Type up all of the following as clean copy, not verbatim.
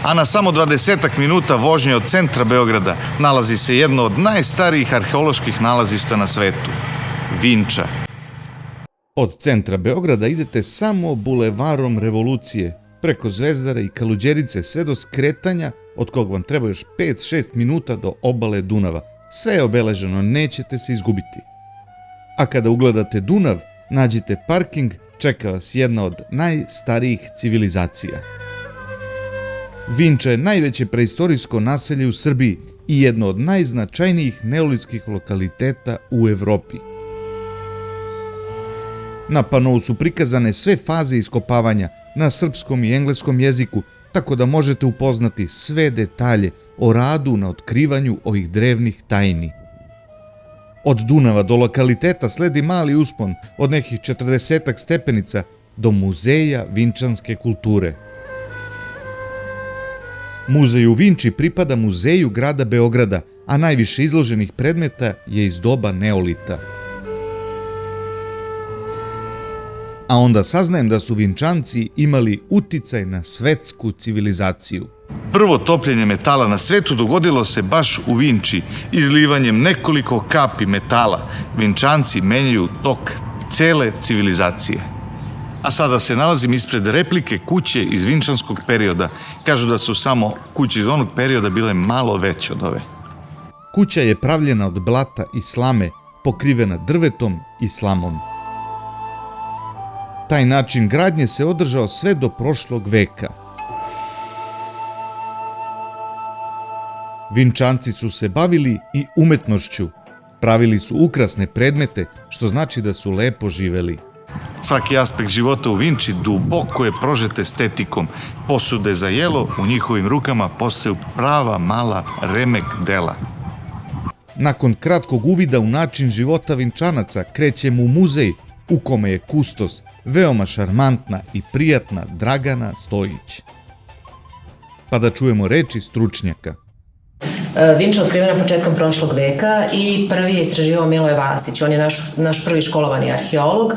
a na samo 20 minuta vožnje od centra Beograda nalazi se jedno od najstarijih arheoloških nalazišta na svetu – Vinča. Od centra Beograda idete samo bulevarom Revolucije, preko Zvezdara i Kaluđerice sve do skretanja, od kog vam treba još 5-6 minuta do obale Dunava. Sve je obeleženo, nećete se izgubiti. A kada ugledate Dunav, nađite parking, čeka vas jedna od najstarijih civilizacija. Vinča je najveće preistorijsko naselje u Srbiji i jedno od najznačajnijih neolitskih lokaliteta u Evropi. Na panou su prikazane sve faze iskopavanja na srpskom i engleskom jeziku, tako da možete upoznati sve detalje o radu na otkrivanju ovih drevnih tajni. Od Dunava do lokaliteta sledi mali uspon od nekih 40 stepenica do Muzeja vinčanske kulture. Muzej u Vinči pripada Muzeju grada Beograda, a najviše izloženih predmeta je iz doba neolita. A onda saznajem da su Vinčanci imali uticaj na svetsku civilizaciju. Prvo topljenje metala na svetu dogodilo se baš u Vinči. Izlivanjem nekoliko kapi metala Vinčanci menjaju tok cele civilizacije. A sada se nalazim ispred replike kuće iz vinčanskog perioda. Kažu da su samo kuće iz onog perioda bile malo veće od ove. Kuća je pravljena od blata i slame, pokrivena drvetom i slamom. Taj način gradnje se održao sve do prošlog veka. Vinčanci su se bavili i umetnošću. Pravili su ukrasne predmete, što znači da su lepo živeli. Svaki aspekt života u Vinči duboko je prožet estetikom. Posude za jelo u njihovim rukama postaju prava mala remek dela. Nakon kratkog uvida u način života Vinčanaca krećemo u muzej u kome je kustos veoma šarmantna i prijatna Dragana Stojić. Pa da čujemo reči stručnjaka. Vinča je otkrivena početkom prošlog veka i prvi je istraživao Miloje Vasić. On je naš prvi školovani arheolog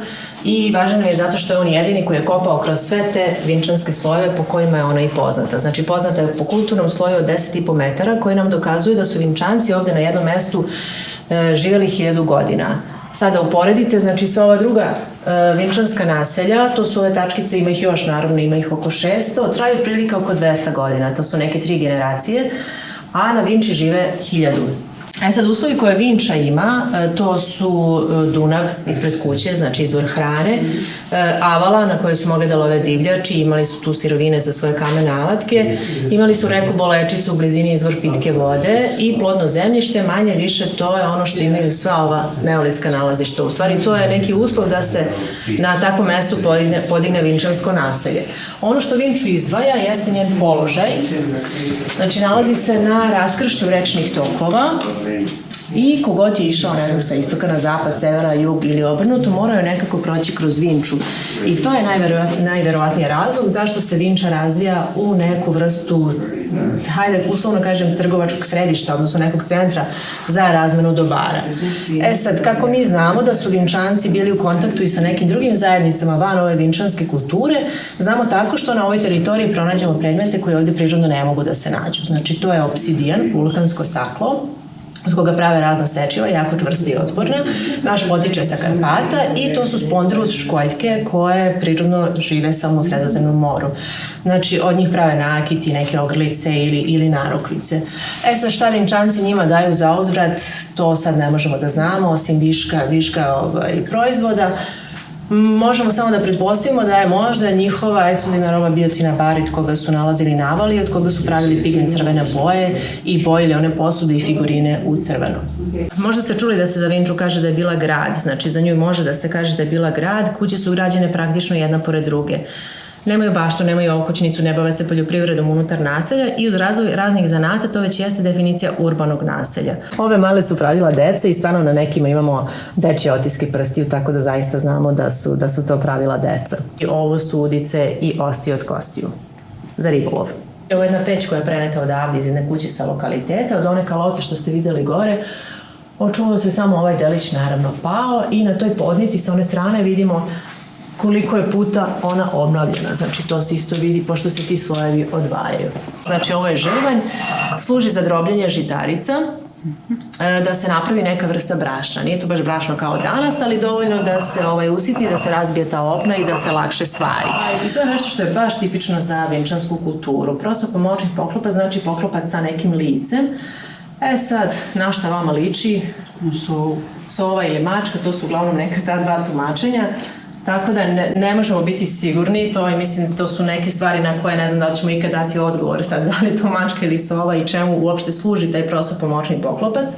i važan je zato što je on jedini koji je kopao kroz sve te vinčanske slojeve po kojima je ona i poznata. Znači poznata je po kulturnom sloju od 10,5 metara koji nam dokazuje da su Vinčanci ovde na jednom mestu živjeli 1000 godina. Sada uporedite, znači sva ova druga vinčanska naselja, to su ove tačkice, ima ih još naravno, ima ih oko 600, traju otprilike oko 200 godina, to su neke 3 generacije, a na Vinči žive 1000. Sad, uslovi koje Vinča ima, to su Dunav ispred kuće, znači izvor hrane, avala na kojoj su mogli da love divljači, imali su tu sirovine za svoje kamene alatke, imali su reku Bolečicu u blizini izvor pitke vode i plodno zemljište, manje više to je ono što imaju sva ova neolitska nalazišta. U stvari, to je neki uslov da se na takvom mestu podigne vinčansko naselje. Ono što Vinču izdvaja jeste njen položaj, znači nalazi se na raskršću rečnih tokova i kogod je išao, ne znam, sa istoka na zapad, severa, jug ili obrnuto, morao je nekako proći kroz Vinču. I to je najverovatniji razlog zašto se Vinča razvija u neku vrstu, hajde, uslovno kažem, trgovačkog središta, odnosno nekog centra za razmenu dobara. Sad, kako mi znamo da su Vinčanci bili u kontaktu i sa nekim drugim zajednicama van ove vinčanske kulture, znamo tako što na ovoj teritoriji pronađemo predmete koje ovde prirodno ne mogu da se nađu. Znači, to je obsidijan, vulkansko staklo, od koga prave razna sečiva, jako čvrsta i otporna. Naš potiče sa Karpata i to su spondylus školjke koje prirodno žive samo u Sredozemnom moru. Znači, od njih prave nakiti, neke ogrlice ili narukvice. Sad, šta Vinčanci njima daju za uzvrat, to sad ne možemo da znamo, osim viška proizvoda. Možemo samo da pretpostavimo da je možda njihova ekskluzivna roba bio cinabarit koga su nalazili na avali, od koga su pravili pigment crvene boje i bojili one posude i figurine u crveno. Možda ste čuli da se za Vinču kaže da je bila grad, znači za nju može da se kaže da je bila grad, kuće su građene praktično jedna pored druge. Nemaju baštu, nemaju okućnicu, ne bave se poljoprivredom unutar naselja i uz razvoj raznih zanata to već jeste definicija urbanog naselja. Ove male su pravila deca i stvarno na nekima imamo dečje otiske prstiju, tako da zaista znamo da su to pravila deca. Ovo su udice i osti od kostiju za ribolov. Ovo je jedna peć koja je preneta odavde iz jedne kuće sa lokaliteta, od one kalote što ste videli gore. Očuvao se samo ovaj delić naravno pao i na toj podnici sa one strane vidimo koliko je puta ona obnavljena. Znači to se isto vidi pošto se ti slojevi odvajaju. Znači ovo je žrvanj, služi za drobljenje žitarica, da se napravi neka vrsta brašna. Nije to baš brašno kao danas, ali dovoljno da se usitni, da se razbije ta opna i da se lakše svari. I to je nešto što je baš tipično za venčansku kulturu. Prosopomočni poklopac znači poklopac sa nekim licem. Sad, na šta vama liči su sova ili mačka, to su uglavnom neka ta dva tumačenja. Tako da ne možemo biti sigurni, to su neke stvari na koje ne znam da li ćemo ikad dati odgovor sad, da li je to mačka ili sova i čemu uopšte služi taj prosopomočni poklopac.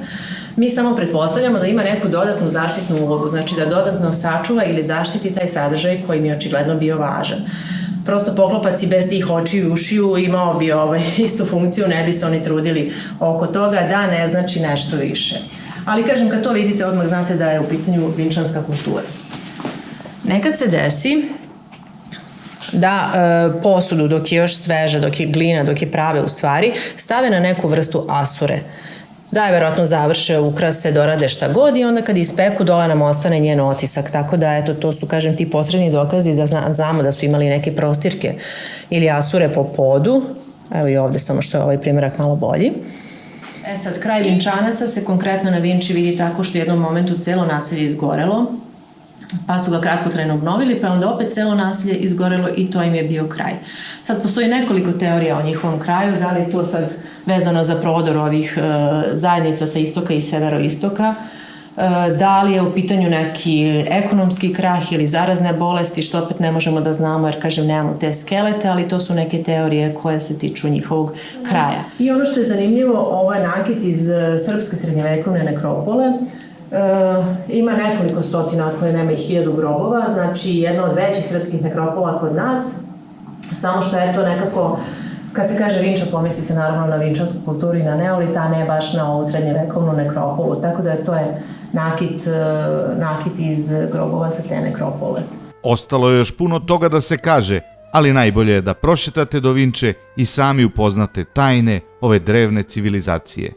Mi samo pretpostavljamo da ima neku dodatnu zaštitnu ulogu, znači da dodatno sačuva ili zaštiti taj sadržaj koji mi je očigledno bio važan. Prosto poklopac i bez tih očiju i ušiju imao bi istu funkciju, ne bi se oni trudili oko toga da ne znači nešto više. Ali kažem, kad to vidite, odmah znate da je u pitanju vinčanska kultura. Nekad se desi da posudu dok je još sveža, dok je glina, dok je prave u stvari, stave na neku vrstu asure. Da je verovatno završe, ukrase, dorade šta god i onda kad ispeku dole nam ostane njen otisak. Tako da eto, to su kažem ti posredni dokazi da znamo da su imali neke prostirke ili asure po podu. Evo i ovde samo što je ovaj primjerak malo bolji. Sad, kraj vinčanaca se konkretno na Vinči vidi tako što u jednom momentu celo naselje izgorelo, pa su ga kratkotrajno obnovili, pa onda opet celo naselje izgorelo i to im je bio kraj. Sad postoji nekoliko teorija o njihovom kraju, da li je to sad vezano za prodor ovih zajednica sa istoka i severoistoka, da li je u pitanju neki ekonomski krah ili zarazne bolesti, što opet ne možemo da znamo jer, kažem, nemamo te skelete, ali to su neke teorije koje se tiču njihovog kraja. I ono što je zanimljivo, ovo je nakit iz srpske srednjevekovne nekropole. Ima nekoliko stotina, ako nema i 1000 grobova, znači jedna od većih srpskih nekropola kod nas, samo što je to nekako, kad se kaže Vinča, pomisli se naravno na vinčansku kulturu i na neolit, a ne baš na ovu srednjevekovnu nekropolu, tako da to je nakit iz grobova sa te nekropole. Ostalo je još puno toga da se kaže, ali najbolje je da prošetate do Vinče i sami upoznate tajne ove drevne civilizacije.